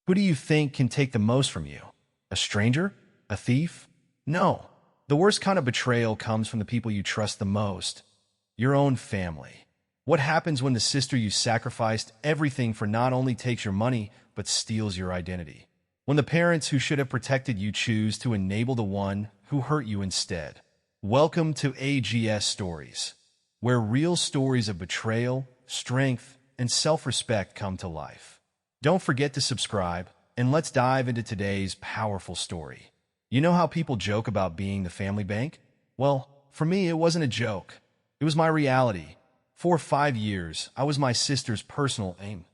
Who do you think can take the most from you? A stranger? A thief? No. The worst kind of betrayal comes from the people you trust the most. Your own family. What happens when the sister you sacrificed everything for not only takes your money, but steals your identity? When the parents who should have protected you choose to enable the one who hurt you instead. Welcome to AGS Stories, where real stories of betrayal, strength, and self-respect come to life. Don't forget to subscribe, and let's dive into today's powerful story. You know how people joke about being the family bank? Well, for me, it wasn't a joke. It was my reality. For 5 years, I was my sister's personal aim,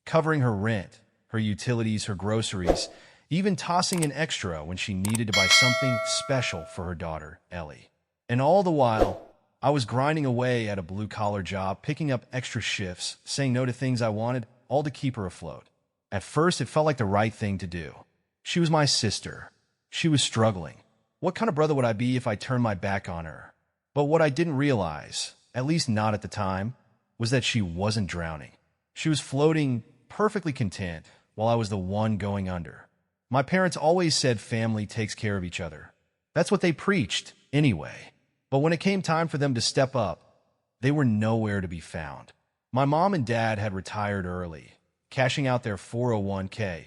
covering her rent, her utilities, her groceries, even tossing in extra when she needed to buy something special for her daughter, Ellie. And all the while, I was grinding away at a blue-collar job, picking up extra shifts, saying no to things I wanted, all to keep her afloat. At first, it felt like the right thing to do. She was my sister. She was struggling. What kind of brother would I be if I turned my back on her? But what I didn't realize, at least not at the time, was that she wasn't drowning. She was floating perfectly content while I was the one going under. My parents always said family takes care of each other. That's what they preached, anyway. But when it came time for them to step up, they were nowhere to be found. My mom and dad had retired early, cashing out their 401k,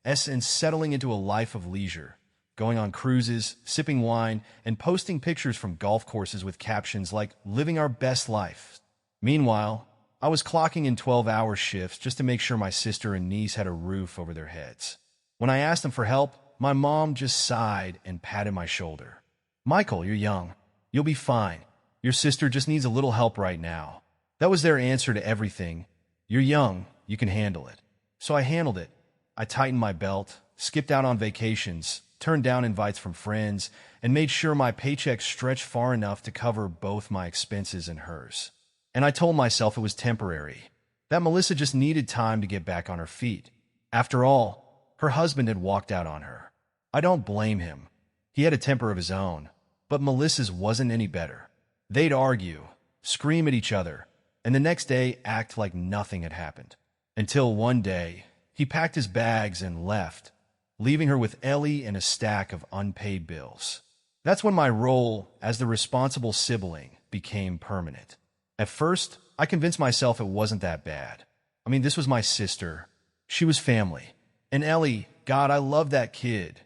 and settling into a life of leisure, going on cruises, sipping wine, and posting pictures from golf courses with captions like, "Living our best life." Meanwhile, I was clocking in 12-hour shifts just to make sure my sister and niece had a roof over their heads. When I asked them for help, my mom just sighed and patted my shoulder. "Michael, you're young. You'll be fine. Your sister just needs a little help right now." That was their answer to everything. "You're young. You can handle it." So I handled it. I tightened my belt, skipped out on vacations, turned down invites from friends, and made sure my paycheck stretched far enough to cover both my expenses and hers. And I told myself it was temporary, that Melissa just needed time to get back on her feet. After all, her husband had walked out on her. I don't blame him. He had a temper of his own, but Melissa's wasn't any better. They'd argue, scream at each other, and the next day act like nothing had happened. Until one day, he packed his bags and left, leaving her with Ellie and a stack of unpaid bills. That's when my role as the responsible sibling became permanent. At first, I convinced myself it wasn't that bad. I mean, this was my sister. She was family. And Ellie, God, I love that kid.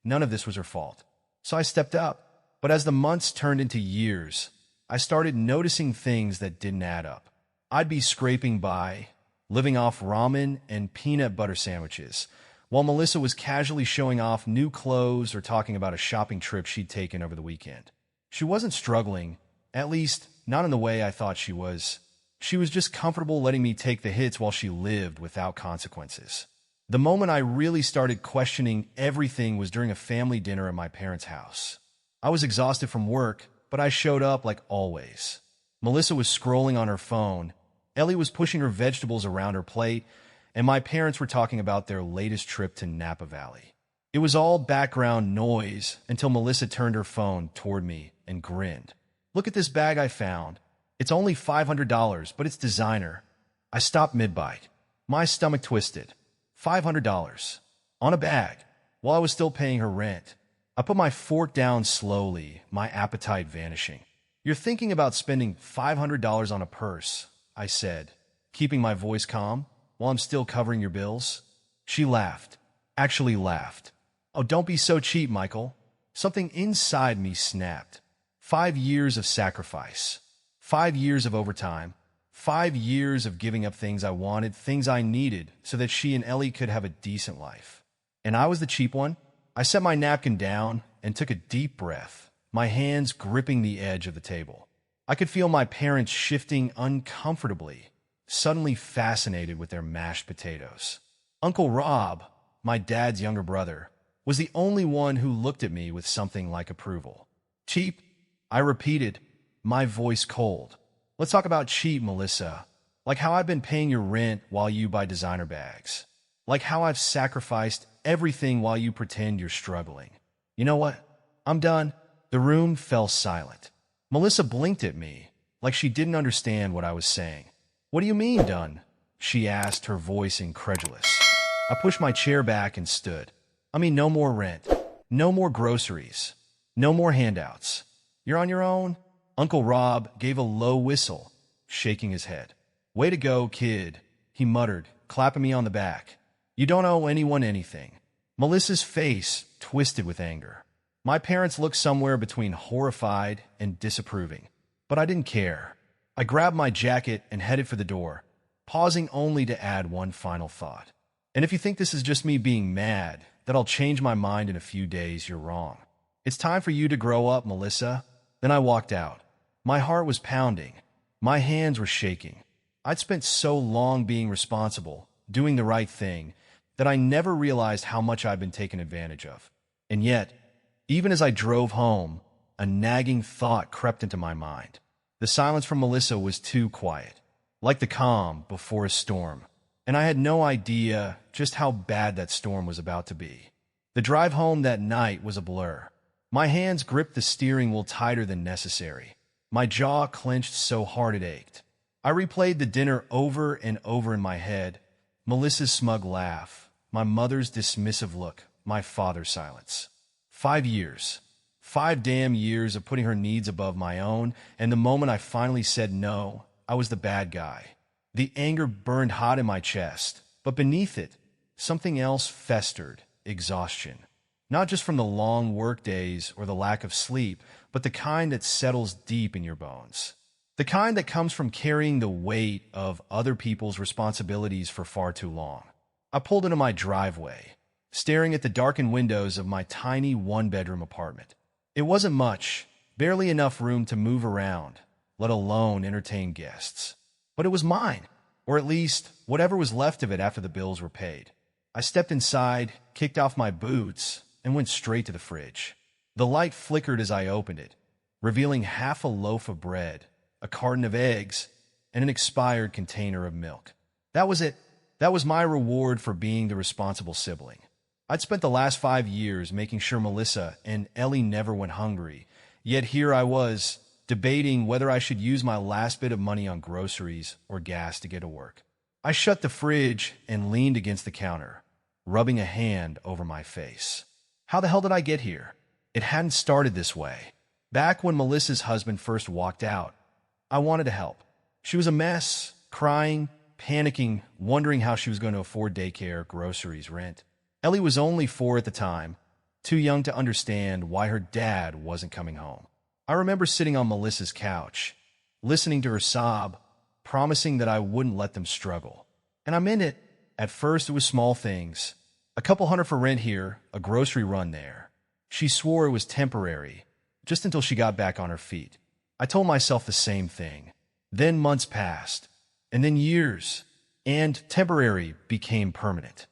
None of this was her fault. So I stepped up. But as the months turned into years, I started noticing things that didn't add up. I'd be scraping by, living off ramen and peanut butter sandwiches, while Melissa was casually showing off new clothes or talking about a shopping trip she'd taken over the weekend. She wasn't struggling, at least not in the way I thought she was. She was just comfortable letting me take the hits while she lived without consequences. The moment I really started questioning everything was during a family dinner at my parents' house. I was exhausted from work, but I showed up like always. Melissa was scrolling on her phone, Ellie was pushing her vegetables around her plate, and my parents were talking about their latest trip to Napa Valley. It was all background noise until Melissa turned her phone toward me and grinned. "Look at this bag I found. It's only $500, but it's designer." I stopped mid-bite. My stomach twisted. $500 on a bag while I was still paying her rent. I put my fork down slowly, my appetite vanishing. "You're thinking about spending $500 on a purse," I said, keeping my voice calm, "while I'm still covering your bills?" She laughed. Actually laughed. "Oh, don't be so cheap, Michael." Something inside me snapped. 5 years of sacrifice. 5 years of overtime. 5 years of giving up things I wanted, things I needed, so that she and Ellie could have a decent life. And I was the cheap one? I set my napkin down and took a deep breath, my hands gripping the edge of the table. I could feel my parents shifting uncomfortably, suddenly fascinated with their mashed potatoes. Uncle Rob, my dad's younger brother, was the only one who looked at me with something like approval. "Cheap?" I repeated, my voice cold. "Let's talk about cheap, Melissa. Like how I've been paying your rent while you buy designer bags. Like how I've sacrificed everything while you pretend you're struggling. You know what? I'm done." The room fell silent. Melissa blinked at me, like she didn't understand what I was saying. "What do you mean, done?" she asked, her voice incredulous. I pushed my chair back and stood. I mean, no more rent. No more groceries. No more handouts. You're on your own? Uncle Rob gave a low whistle, shaking his head. Way to go, kid, he muttered, clapping me on the back. You don't owe anyone anything. Melissa's face twisted with anger. My parents looked somewhere between horrified and disapproving, but I didn't care. I grabbed my jacket and headed for the door, pausing only to add one final thought. And if you think this is just me being mad, that I'll change my mind in a few days, you're wrong. It's time for you to grow up, Melissa. Then I walked out. My heart was pounding. My hands were shaking. I'd spent so long being responsible, doing the right thing, that I never realized how much I'd been taken advantage of. And yet, even as I drove home, a nagging thought crept into my mind. The silence from Melissa was too quiet, like the calm before a storm, and I had no idea just how bad that storm was about to be. The drive home that night was a blur. My hands gripped the steering wheel tighter than necessary. My jaw clenched so hard it ached. I replayed the dinner over and over in my head. Melissa's smug laugh, my mother's dismissive look, my father's silence. 5 years. 5 damn years of putting her needs above my own, and the moment I finally said no, I was the bad guy. The anger burned hot in my chest, but beneath it, something else festered, exhaustion. Not just from the long work days or the lack of sleep, but the kind that settles deep in your bones. The kind that comes from carrying the weight of other people's responsibilities for far too long. I pulled into my driveway, staring at the darkened windows of my tiny one-bedroom apartment. It wasn't much, barely enough room to move around, let alone entertain guests. But it was mine, or at least whatever was left of it after the bills were paid. I stepped inside, kicked off my boots, and went straight to the fridge. The light flickered as I opened it, revealing half a loaf of bread, a carton of eggs, and an expired container of milk. That was it. That was my reward for being the responsible sibling. I'd spent the last 5 years making sure Melissa and Ellie never went hungry, yet here I was, debating whether I should use my last bit of money on groceries or gas to get to work. I shut the fridge and leaned against the counter, rubbing a hand over my face. How the hell did I get here? It hadn't started this way. Back when Melissa's husband first walked out, I wanted to help. She was a mess, crying, panicking, wondering how she was going to afford daycare, groceries, rent. Ellie was only 4 at the time, too young to understand why her dad wasn't coming home. I remember sitting on Melissa's couch, listening to her sob, promising that I wouldn't let them struggle. And I meant it. At first, it was small things. A couple $100 for rent here, a grocery run there. She swore it was temporary, just until she got back on her feet. I told myself the same thing. Then months passed, and then years, and temporary became permanent.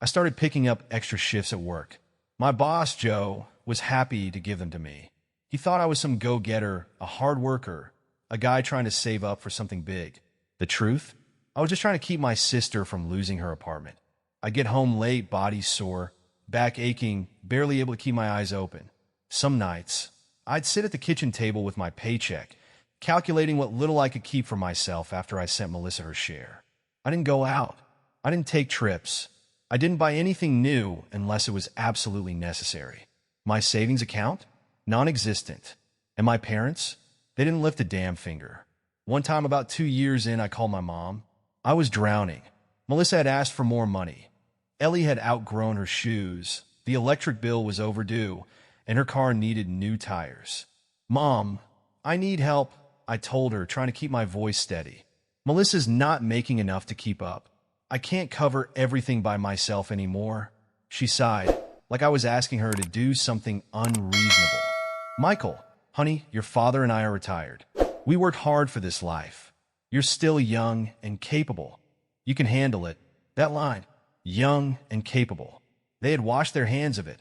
I started picking up extra shifts at work. My boss, Joe, was happy to give them to me. He thought I was some go-getter, a hard worker, a guy trying to save up for something big. The truth? I was just trying to keep my sister from losing her apartment. I'd get home late, body sore, back aching, barely able to keep my eyes open. Some nights, I'd sit at the kitchen table with my paycheck, calculating what little I could keep for myself after I sent Melissa her share. I didn't go out. I didn't take trips. I didn't buy anything new unless it was absolutely necessary. My savings account? Non-existent. And my parents? They didn't lift a damn finger. One time about 2 years in, I called my mom. I was drowning. Melissa had asked for more money. Ellie had outgrown her shoes. The electric bill was overdue, and her car needed new tires. Mom, I need help, I told her, trying to keep my voice steady. Melissa's not making enough to keep up. I can't cover everything by myself anymore. She sighed, like I was asking her to do something unreasonable. Michael, honey, your father and I are retired. We worked hard for this life. You're still young and capable. You can handle it. That line, young and capable. They had washed their hands of it,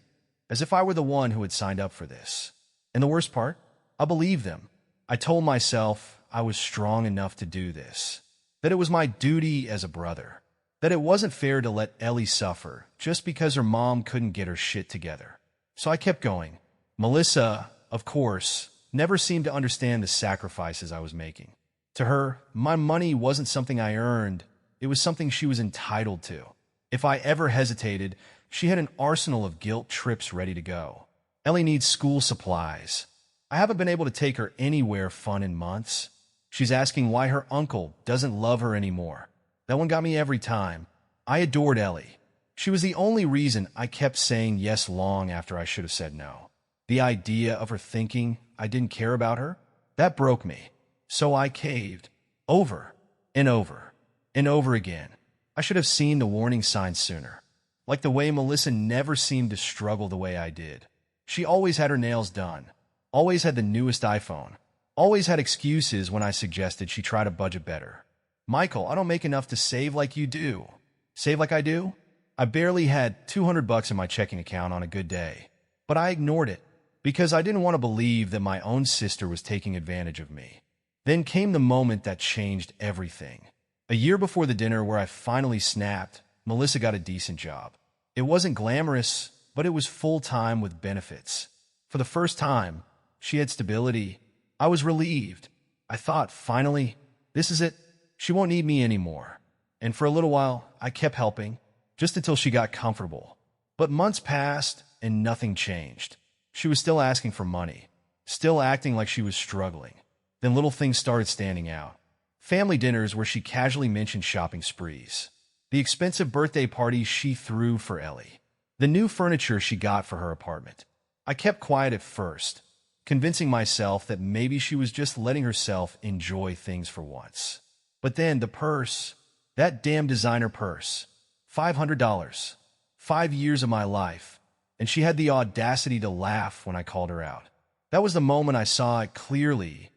as if I were the one who had signed up for this. And the worst part? I believed them. I told myself I was strong enough to do this, that it was my duty as a brother, that it wasn't fair to let Ellie suffer just because her mom couldn't get her shit together. So I kept going. Melissa, of course, never seemed to understand the sacrifices I was making. To her, my money wasn't something I earned. It was something she was entitled to. If I ever hesitated, she had an arsenal of guilt trips ready to go. Ellie needs school supplies. I haven't been able to take her anywhere fun in months. She's asking why her uncle doesn't love her anymore. That one got me every time. I adored Ellie. She was the only reason I kept saying yes long after I should have said no. The idea of her thinking I didn't care about her, that broke me. So I caved. Over and over and over again. I should have seen the warning signs sooner. Like the way Melissa never seemed to struggle the way I did. She always had her nails done. Always had the newest iPhone. Always had excuses when I suggested she try to budget better. Michael, I don't make enough to save like you do. Save like I do? I barely had $200 in my checking account on a good day. But I ignored it because I didn't want to believe that my own sister was taking advantage of me. Then came the moment that changed everything. A year before the dinner where I finally snapped, Melissa got a decent job. It wasn't glamorous, but it was full-time with benefits. For the first time, she had stability. I was relieved. I thought, finally, this is it. She won't need me anymore. And for a little while, I kept helping, just until she got comfortable. But months passed, and nothing changed. She was still asking for money, still acting like she was struggling. Then little things started standing out. Family dinners where she casually mentioned shopping sprees. The expensive birthday parties she threw for Ellie. The new furniture she got for her apartment. I kept quiet at first, convincing myself that maybe she was just letting herself enjoy things for once. But then the purse, that damn designer purse, $500, 5 years of my life, and she had the audacity to laugh when I called her out. That was the moment I saw it clearly,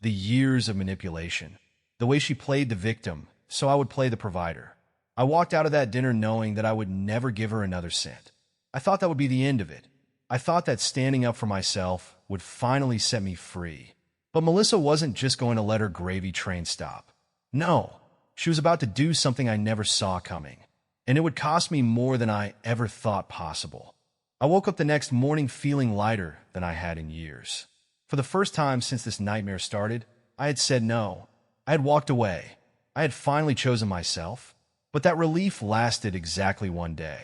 the years of manipulation, the way she played the victim, so I would play the provider. I walked out of that dinner knowing that I would never give her another cent. I thought that would be the end of it. I thought that standing up for myself would finally set me free. But Melissa wasn't just going to let her gravy train stop. No, she was about to do something I never saw coming, and it would cost me more than I ever thought possible. I woke up the next morning feeling lighter than I had in years. For the first time since this nightmare started, I had said no. I had walked away. I had finally chosen myself. But that relief lasted exactly one day.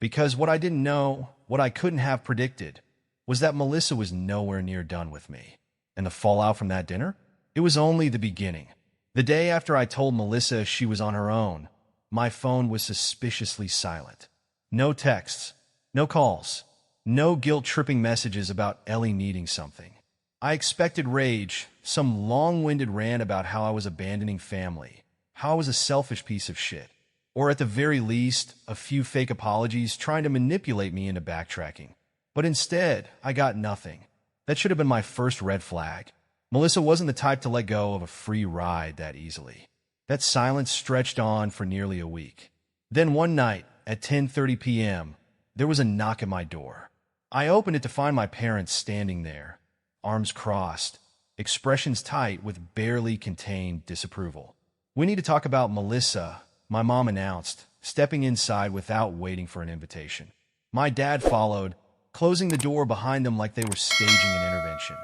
Because what I didn't know, what I couldn't have predicted, was that Melissa was nowhere near done with me. And the fallout from that dinner? It was only the beginning. The day after I told Melissa she was on her own, my phone was suspiciously silent. No texts, no calls, no guilt-tripping messages about Ellie needing something. I expected rage, some long-winded rant about how I was abandoning family, how I was a selfish piece of shit, or at the very least, a few fake apologies trying to manipulate me into backtracking. But instead, I got nothing. That should have been my first red flag. Melissa wasn't the type to let go of a free ride that easily. That silence stretched on for nearly a week. Then one night, at 10:30 p.m., there was a knock at my door. I opened it to find my parents standing there, arms crossed, expressions tight with barely contained disapproval. "We need to talk about Melissa," my mom announced, stepping inside without waiting for an invitation. My dad followed, closing the door behind them like they were staging an intervention.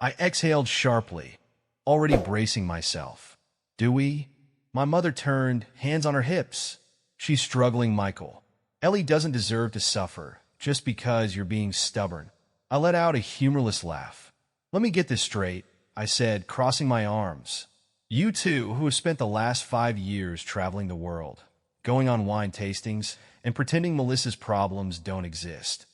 I exhaled sharply, already bracing myself. "Do we?" My mother turned, hands on her hips. "She's struggling, Michael. Ellie doesn't deserve to suffer just because you're being stubborn." I let out a humorless laugh. "Let me get this straight," I said, crossing my arms. "You two, who have spent the last 5 years traveling the world, going on wine tastings, and pretending Melissa's problems don't exist,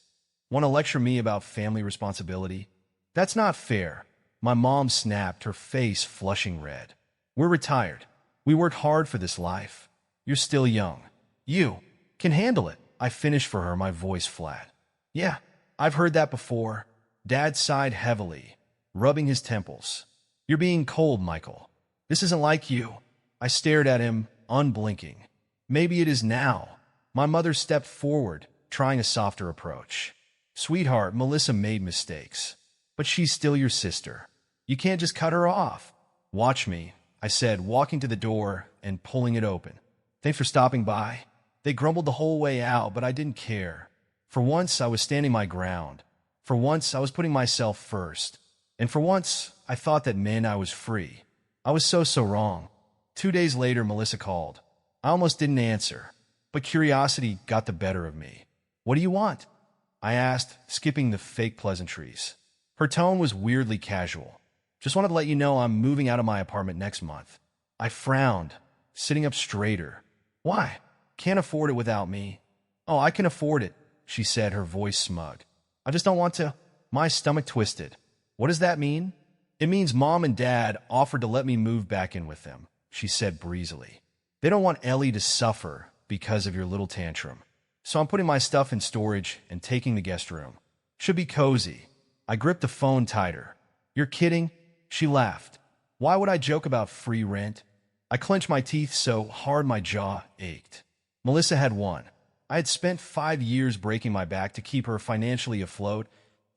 want to lecture me about family responsibility? That's not fair." My mom snapped, her face flushing red. "We're retired. We worked hard for this life. You're still young. You can handle it." I finished for her, my voice flat. "Yeah, I've heard that before." Dad sighed heavily, rubbing his temples. "You're being cold, Michael. This isn't like you." I stared at him, unblinking. "Maybe it is now." My mother stepped forward, trying a softer approach. "Sweetheart, Melissa made mistakes, but she's still your sister. You can't just cut her off." "Watch me," I said, walking to the door and pulling it open. "Thanks for stopping by." They grumbled the whole way out, but I didn't care. For once, I was standing my ground. For once, I was putting myself first. And for once, I thought that meant I was free. I was so wrong. 2 days later, Melissa called. I almost didn't answer, but curiosity got the better of me. What do you want? I asked, skipping the fake pleasantries. Her tone was weirdly casual. Just wanted to let you know I'm moving out of my apartment next month. I frowned, sitting up straighter. Why? Can't afford it without me. Oh, I can afford it, she said, her voice smug. I just don't want to. My stomach twisted. What does that mean? It means Mom and Dad offered to let me move back in with them, she said breezily. They don't want Ellie to suffer because of your little tantrum. So I'm putting my stuff in storage and taking the guest room. Should be cozy. I gripped the phone tighter. You're kidding? She laughed. Why would I joke about free rent? I clenched my teeth so hard my jaw ached. Melissa had won. I had spent 5 years breaking my back to keep her financially afloat,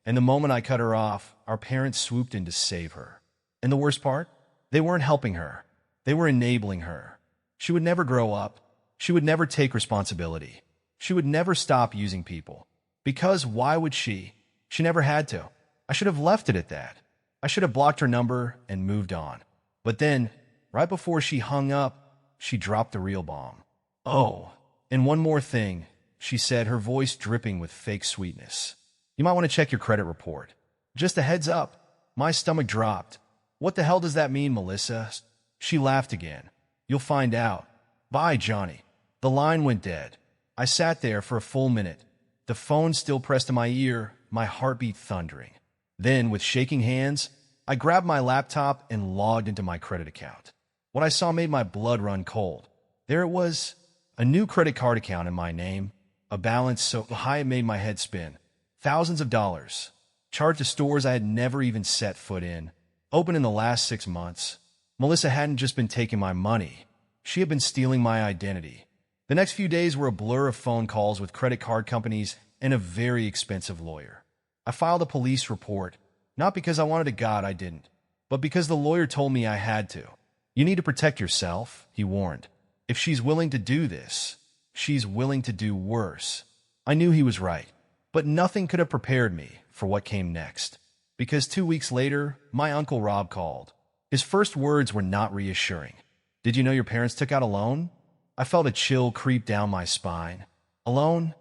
and the moment I cut her off, our parents swooped in to save her. And the worst part? They weren't helping her. They were enabling her. She would never grow up. She would never take responsibility. She would never stop using people. Because why would she? She never had to. I should have left it at that. I should have blocked her number and moved on. But then, right before she hung up, she dropped the real bomb. Oh, and one more thing, she said, her voice dripping with fake sweetness. You might want to check your credit report. Just a heads up. My stomach dropped. What the hell does that mean, Melissa? She laughed again. You'll find out. Bye, Johnny. The line went dead. I sat there for a full minute, the phone still pressed to my ear, my heartbeat thundering. Then, with shaking hands, I grabbed my laptop and logged into my credit account. What I saw made my blood run cold. There it was, a new credit card account in my name, a balance so high it made my head spin. Thousands of dollars, charged to stores I had never even set foot in, open in the last 6 months. Melissa hadn't just been taking my money. She had been stealing my identity. The next few days were a blur of phone calls with credit card companies and a very expensive lawyer. I filed a police report, not because I wanted to God I didn't, but because the lawyer told me I had to. You need to protect yourself, he warned. If she's willing to do this, she's willing to do worse. I knew he was right, but nothing could have prepared me for what came next. Because 2 weeks later, my Uncle Rob called. His first words were not reassuring. Did you know your parents took out a loan? I felt a chill creep down my spine. A loan?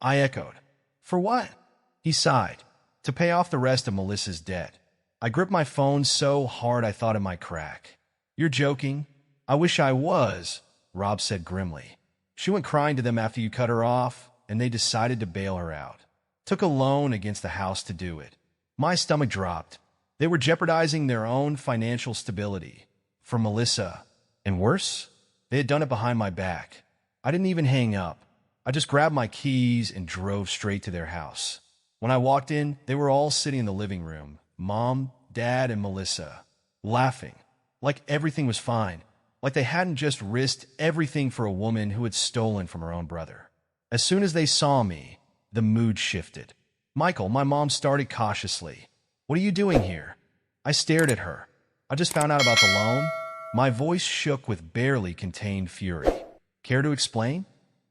I echoed. For what? He sighed. To pay off the rest of Melissa's debt. I gripped my phone so hard I thought it might crack. You're joking? I wish I was, Rob said grimly. She went crying to them after you cut her off, and they decided to bail her out. Took a loan against the house to do it. My stomach dropped. They were jeopardizing their own financial stability. For Melissa. And worse, they had done it behind my back. I didn't even hang up. I just grabbed my keys and drove straight to their house. When I walked in, they were all sitting in the living room. Mom, Dad, and Melissa. Laughing. Like everything was fine. Like they hadn't just risked everything for a woman who had stolen from her own brother. As soon as they saw me, the mood shifted. Michael, my mom started cautiously. What are you doing here? I stared at her. I just found out about the loan. My voice shook with barely contained fury. Care to explain?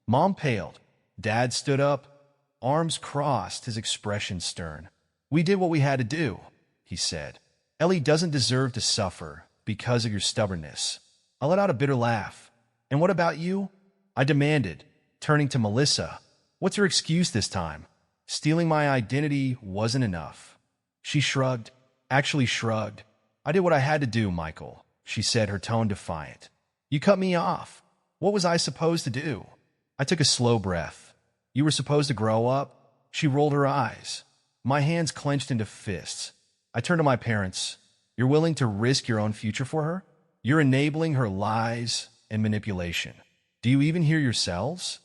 Mom paled. Dad stood up, arms crossed, his expression stern. We did what we had to do, he said. Ellie doesn't deserve to suffer because of your stubbornness. I let out a bitter laugh. And what about you? I demanded, turning to Melissa. What's your excuse this time? Stealing my identity wasn't enough. She shrugged, actually shrugged. I did what I had to do, Michael, she said, her tone defiant. You cut me off. What was I supposed to do? I took a slow breath. You were supposed to grow up? She rolled her eyes. My hands clenched into fists. I turned to my parents. You're willing to risk your own future for her? You're enabling her lies and manipulation. Do you even hear yourselves?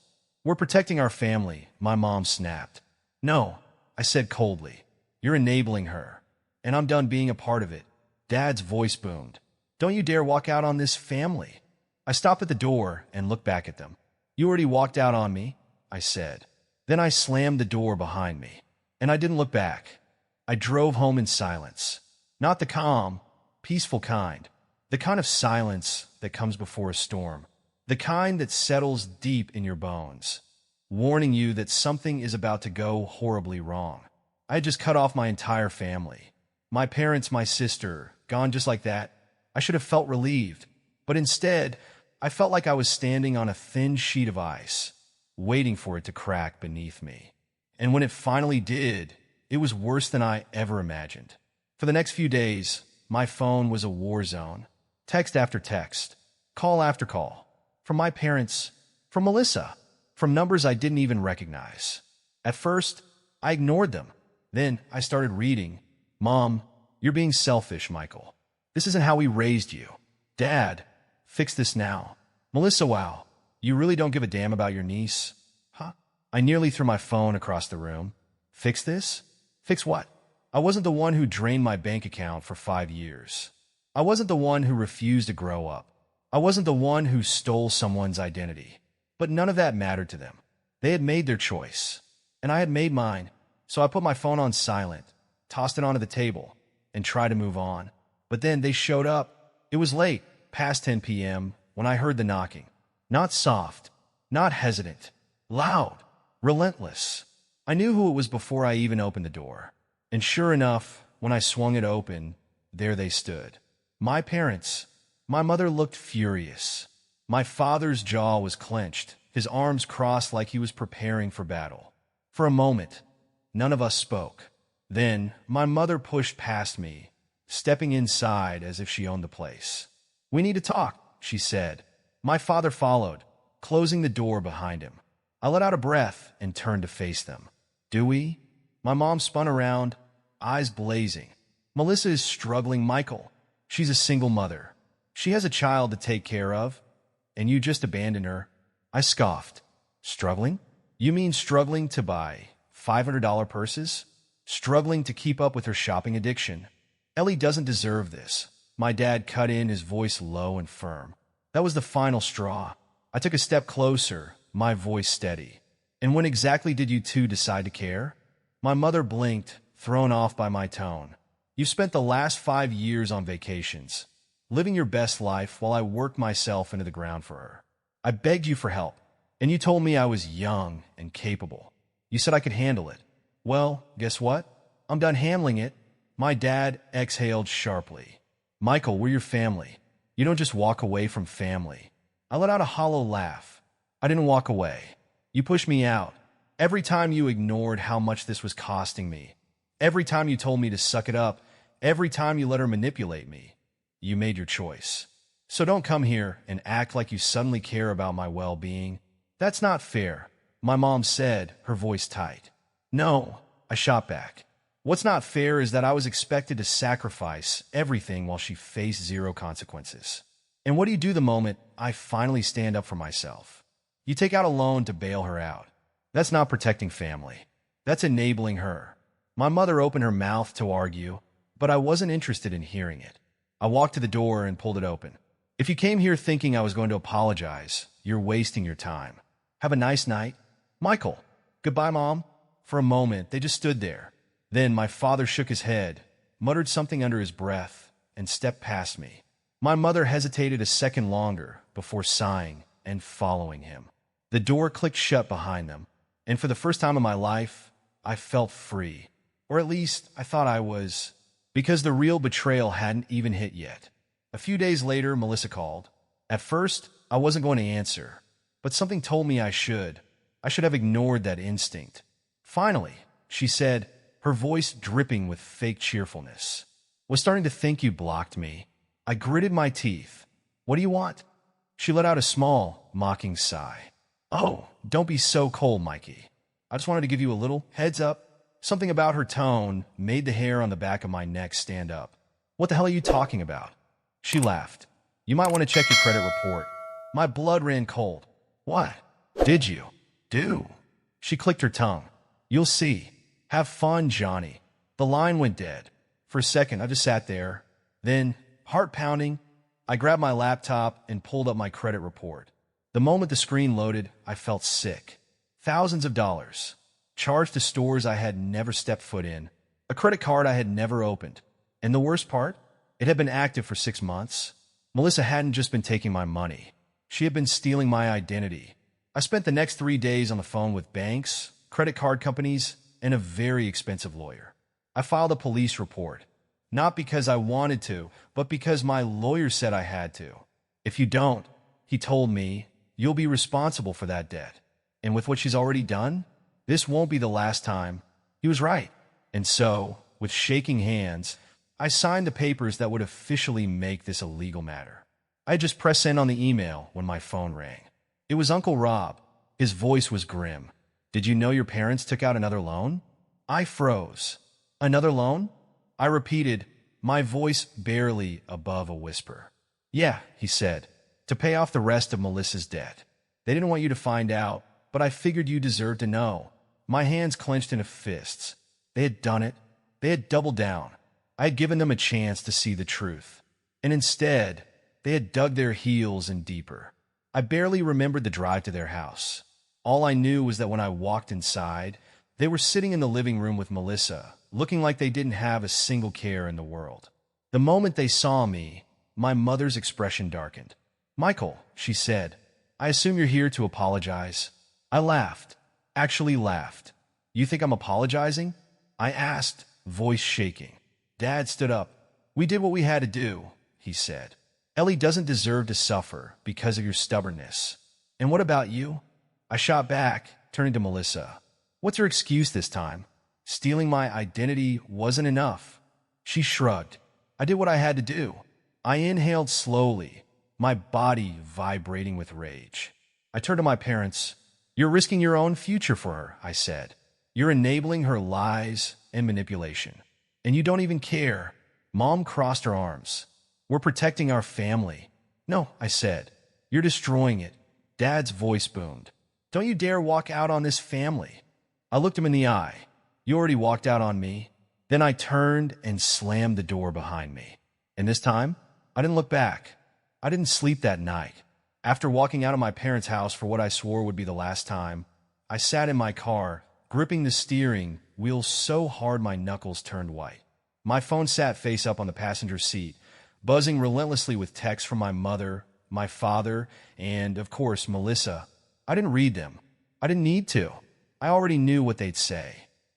We're protecting our family, my mom snapped. No, I said coldly. You're enabling her, and I'm done being a part of it. Dad's voice boomed. Don't you dare walk out on this family. I stopped at the door and looked back at them. You already walked out on me, I said. Then I slammed the door behind me, and I didn't look back. I drove home in silence. Not the calm, peaceful kind. The kind of silence that comes before a storm. The kind that settles deep in your bones, warning you that something is about to go horribly wrong. I had just cut off my entire family. My parents, my sister, gone just like that. I should have felt relieved. But instead, I felt like I was standing on a thin sheet of ice. waiting for it to crack beneath me. And when it finally did, it was worse than I ever imagined. For the next few days, my phone was a war zone. Text after text, call after call, from my parents, from Melissa, from numbers I didn't even recognize. At first, I ignored them. Then I started reading. Mom, you're being selfish, Michael. This isn't how we raised you. Dad, fix this now. Melissa, wow, you really don't give a damn about your niece? Huh? I nearly threw my phone across the room. Fix this? Fix what? I wasn't the one who drained my bank account for 5 years. I wasn't the one who refused to grow up. I wasn't the one who stole someone's identity. But none of that mattered to them. They had made their choice, and I had made mine. So I put my phone on silent, tossed it onto the table, and tried to move on. But then they showed up. It was late, past 10 p.m., when I heard the knocking. Not soft, not hesitant, loud, relentless. I knew who it was before I even opened the door. And sure enough, when I swung it open, there they stood. My parents. My mother looked furious. My father's jaw was clenched, his arms crossed like he was preparing for battle. For a moment, none of us spoke. Then my mother pushed past me, stepping inside as if she owned the place. "We need to talk," she said. My father followed, closing the door behind him. I let out a breath and turned to face them. "Do we?" My mom spun around, eyes blazing. "Melissa is struggling, Michael. She's a single mother. She has a child to take care of, and you just abandoned her." I scoffed. "Struggling? You mean struggling to buy $500 purses? Struggling to keep up with her shopping addiction? Ellie doesn't deserve this." My dad cut in, his voice low and firm. That was the final straw. I took a step closer, my voice steady. "And when exactly did you two decide to care?" My mother blinked, thrown off by my tone. "You've spent the last 5 years on vacations, living your best life while I worked myself into the ground for her. I begged you for help, and you told me I was young and capable. You said I could handle it. Well, guess what? I'm done handling it." My dad exhaled sharply. "Michael, we're your family. You don't just walk away from family." I let out a hollow laugh. "I didn't walk away. You pushed me out. Every time you ignored how much this was costing me. Every time you told me to suck it up. Every time you let her manipulate me. You made your choice. So don't come here and act like you suddenly care about my well-being. That's not fair," my mom said, her voice tight. "No," I shot back. "What's not fair is that I was expected to sacrifice everything while she faced zero consequences. And what do you do the moment I finally stand up for myself? You take out a loan to bail her out. That's not protecting family. That's enabling her." My mother opened her mouth to argue, but I wasn't interested in hearing it. I walked to the door and pulled it open. "If you came here thinking I was going to apologize, you're wasting your time. Have a nice night. Michael." "Goodbye, Mom." For a moment, they just stood there. Then my father shook his head, muttered something under his breath, and stepped past me. My mother hesitated a second longer before sighing and following him. The door clicked shut behind them, and for the first time in my life, I felt free. Or at least, I thought I was, because the real betrayal hadn't even hit yet. A few days later, Melissa called. At first, I wasn't going to answer, but something told me I should. I should have ignored that instinct. "Finally," she said, her voice dripping with fake cheerfulness. "Was starting to think you blocked me." I gritted my teeth. "What do you want?" She let out a small, mocking sigh. "Oh, don't be so cold, Mikey. I just wanted to give you a little heads up." Something about her tone made the hair on the back of my neck stand up. "What the hell are you talking about?" She laughed. "You might want to check your credit report." My blood ran cold. "What? Did you?" "Do?" She clicked her tongue. "You'll see. Have fun, Johnny." The line went dead. For a second, I just sat there. Then, heart pounding, I grabbed my laptop and pulled up my credit report. The moment the screen loaded, I felt sick. Thousands of dollars. Charged to stores I had never stepped foot in. A credit card I had never opened. And the worst part? It had been active for 6 months. Melissa hadn't just been taking my money. She had been stealing my identity. I spent the next 3 days on the phone with banks, credit card companies, and a very expensive lawyer. I filed a police report. Not because I wanted to, but because my lawyer said I had to. "If you don't," he told me, "you'll be responsible for that debt." And with what she's already done, this won't be the last time. He was right. And so, with shaking hands, I signed the papers that would officially make this a legal matter. I had just pressed send on the email when my phone rang. It was Uncle Rob. His voice was grim. Did you know your parents took out another loan? I froze. Another loan? I repeated, my voice barely above a whisper. Yeah, he said, to pay off the rest of Melissa's debt. They didn't want you to find out, but I figured you deserved to know. My hands clenched into fists. They had done it. They had doubled down. I had given them a chance to see the truth. And instead, they had dug their heels in deeper. I barely remembered the drive to their house. All I knew was that when I walked inside, they were sitting in the living room with Melissa, looking like they didn't have a single care in the world. The moment they saw me, my mother's expression darkened. Michael, she said, I assume you're here to apologize. I laughed, actually laughed. You think I'm apologizing? I asked, voice shaking. Dad stood up. We did what we had to do, he said. Ellie doesn't deserve to suffer because of your stubbornness. And what about you? I shot back, turning to Melissa. What's your excuse this time? Stealing my identity wasn't enough. She shrugged. I did what I had to do. I inhaled slowly, my body vibrating with rage. I turned to my parents. You're risking your own future for her, I said. You're enabling her lies and manipulation. And you don't even care. Mom crossed her arms. We're protecting our family. No, I said. You're destroying it. Dad's voice boomed. Don't you dare walk out on this family. I looked him in the eye. You already walked out on me. Then I turned and slammed the door behind me. And this time, I didn't look back. I didn't sleep that night. After walking out of my parents' house for what I swore would be the last time, I sat in my car, gripping the steering wheel so hard my knuckles turned white. My phone sat face up on the passenger seat, buzzing relentlessly with texts from my mother, my father, and, of course, Melissa. I didn't read them. I didn't need to. I already knew what they'd say.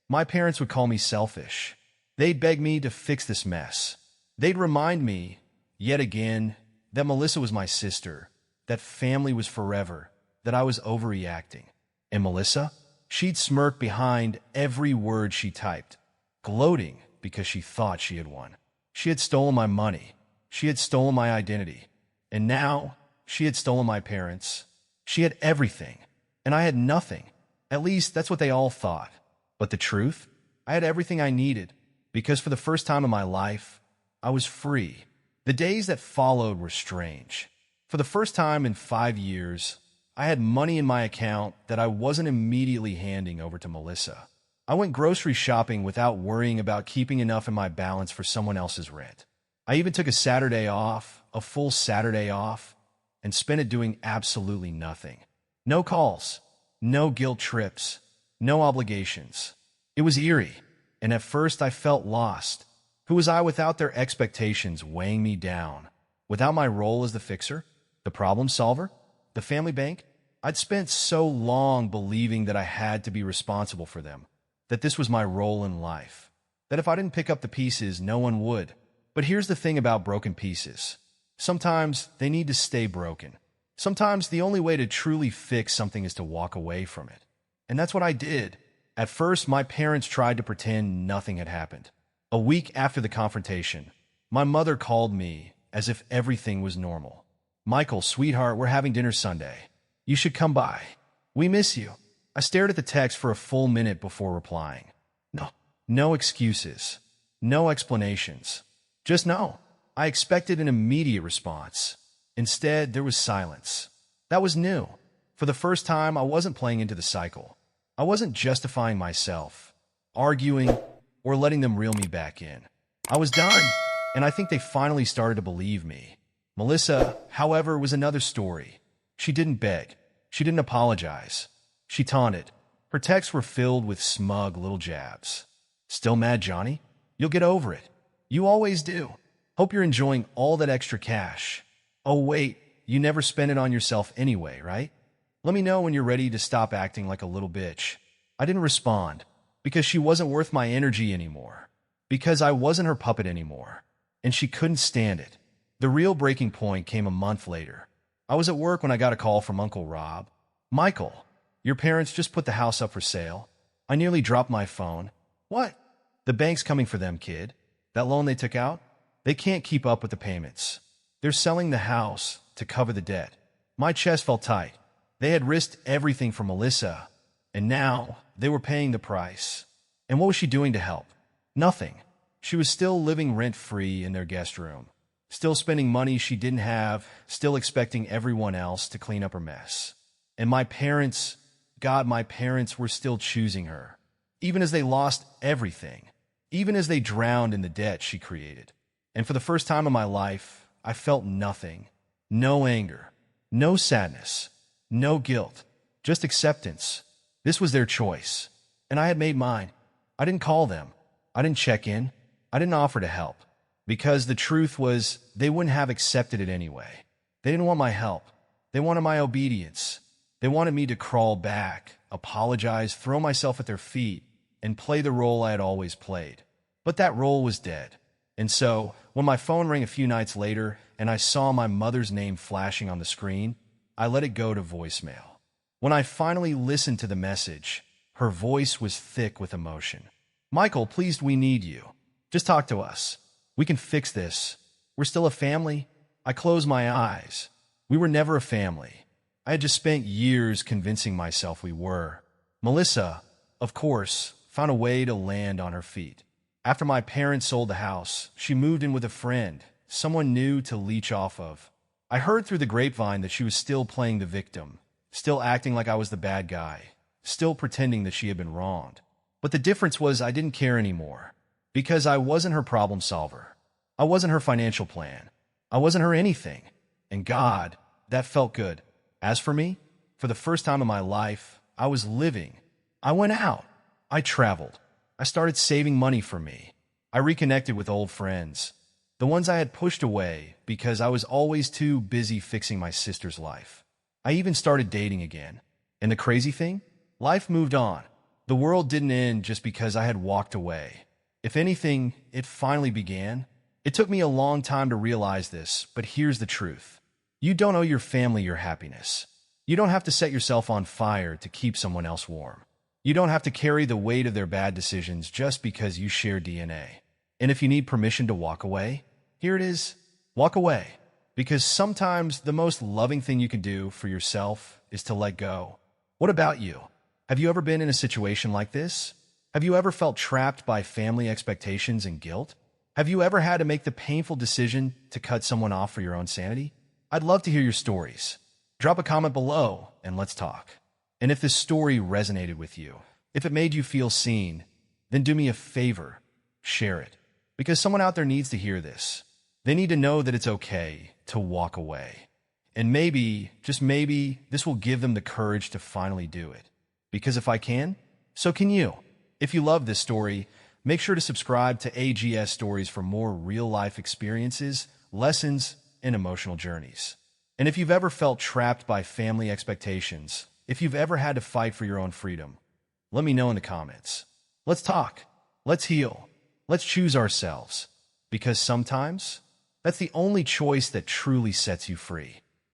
My parents would call me selfish. They'd beg me to fix this mess. They'd remind me, yet again, that Melissa was my sister, that family was forever, that I was overreacting. And Melissa? She'd smirk behind every word she typed, gloating because she thought she had won. She had stolen my money. She had stolen my identity. And now, she had stolen my parents. She had everything, and I had nothing. At least, that's what they all thought. But the truth? I had everything I needed, because for the first time in my life, I was free. The days that followed were strange. For the first time in 5 years, I had money in my account that I wasn't immediately handing over to Melissa. I went grocery shopping without worrying about keeping enough in my balance for someone else's rent. I even took a Saturday off, a full Saturday off, and spent it doing absolutely nothing. No calls, no guilt trips, no obligations. It was eerie, and at first I felt lost. Who was I without their expectations weighing me down? Without my role as the fixer, the problem solver, the family bank? I'd spent so long believing that I had to be responsible for them, that this was my role in life, that if I didn't pick up the pieces, no one would. But here's the thing about broken pieces. Sometimes they need to stay broken. Sometimes the only way to truly fix something is to walk away from it. And that's what I did. At first, my parents tried to pretend nothing had happened. A week after the confrontation, my mother called me as if everything was normal. Michael, sweetheart, we're having dinner Sunday. You should come by. We miss you. I stared at the text for a full minute before replying. No excuses. No explanations. Just no. I expected an immediate response. Instead, there was silence. That was new. For the first time, I wasn't playing into the cycle. I wasn't justifying myself, arguing, or letting them reel me back in. I was done, and I think they finally started to believe me. Melissa, however, was another story. She didn't beg. She didn't apologize. She taunted. Her texts were filled with smug little jabs. Still mad, Johnny? You'll get over it. You always do. Hope you're enjoying all that extra cash. Oh, wait, you never spend it on yourself anyway, right? Let me know when you're ready to stop acting like a little bitch. I didn't respond because she wasn't worth my energy anymore, because I wasn't her puppet anymore, and she couldn't stand it. The real breaking point came a month later. I was at work when I got a call from Uncle Rob. Michael, Your parents just put the house up for sale. I nearly dropped my phone. What? The bank's coming for them, kid. That loan they took out? They can't keep up with the payments. They're selling the house to cover the debt. My chest felt tight. They had risked everything for Melissa, and now they were paying the price. And what was she doing to help? Nothing. She was still living rent-free in their guest room, still spending money she didn't have, still expecting everyone else to clean up her mess. And my parents, God, my parents were still choosing her, even as they lost everything, even as they drowned in the debt she created. And for the first time in my life, I felt nothing. No anger, no sadness, no guilt, just acceptance. This was their choice, and I had made mine. I didn't call them. I didn't check in. I didn't offer to help, because the truth was they wouldn't have accepted it anyway. They didn't want my help. They wanted my obedience. They wanted me to crawl back, apologize, throw myself at their feet, and play the role I had always played. But that role was dead. And so, when my phone rang a few nights later and I saw my mother's name flashing on the screen, I let it go to voicemail. When I finally listened to the message, her voice was thick with emotion. "Michael, please, we need you. Just talk to us. We can fix this. We're still a family." I closed my eyes. We were never a family. I had just spent years convincing myself we were. Melissa, of course, found a way to land on her feet. After my parents sold the house, she moved in with a friend, someone new to leech off of. I heard through the grapevine that she was still playing the victim, still acting like I was the bad guy, still pretending that she had been wronged. But the difference was I didn't care anymore, because I wasn't her problem solver. I wasn't her financial plan. I wasn't her anything. And God, that felt good. As for me, for the first time in my life, I was living. I went out. I traveled. I started saving money for me. I reconnected with old friends, the ones I had pushed away because I was always too busy fixing my sister's life. I even started dating again. And the crazy thing? Life moved on. The world didn't end just because I had walked away. If anything, it finally began. It took me a long time to realize this, but here's the truth. You don't owe your family your happiness. You don't have to set yourself on fire to keep someone else warm. You don't have to carry the weight of their bad decisions just because you share DNA. And if you need permission to walk away, here it is. Walk away. Because sometimes the most loving thing you can do for yourself is to let go. What about you? Have you ever been in a situation like this? Have you ever felt trapped by family expectations and guilt? Have you ever had to make the painful decision to cut someone off for your own sanity? I'd love to hear your stories. Drop a comment below and let's talk. And if this story resonated with you, if it made you feel seen, then do me a favor, share it. Because someone out there needs to hear this. They need to know that it's okay to walk away. And maybe, just maybe, this will give them the courage to finally do it. Because if I can, so can you. If you love this story, make sure to subscribe to AGS Stories for more real-life experiences, lessons, and emotional journeys. And if you've ever felt trapped by family expectations, if you've ever had to fight for your own freedom, let me know in the comments. Let's talk. Let's heal. Let's choose ourselves. Because sometimes, that's the only choice that truly sets you free.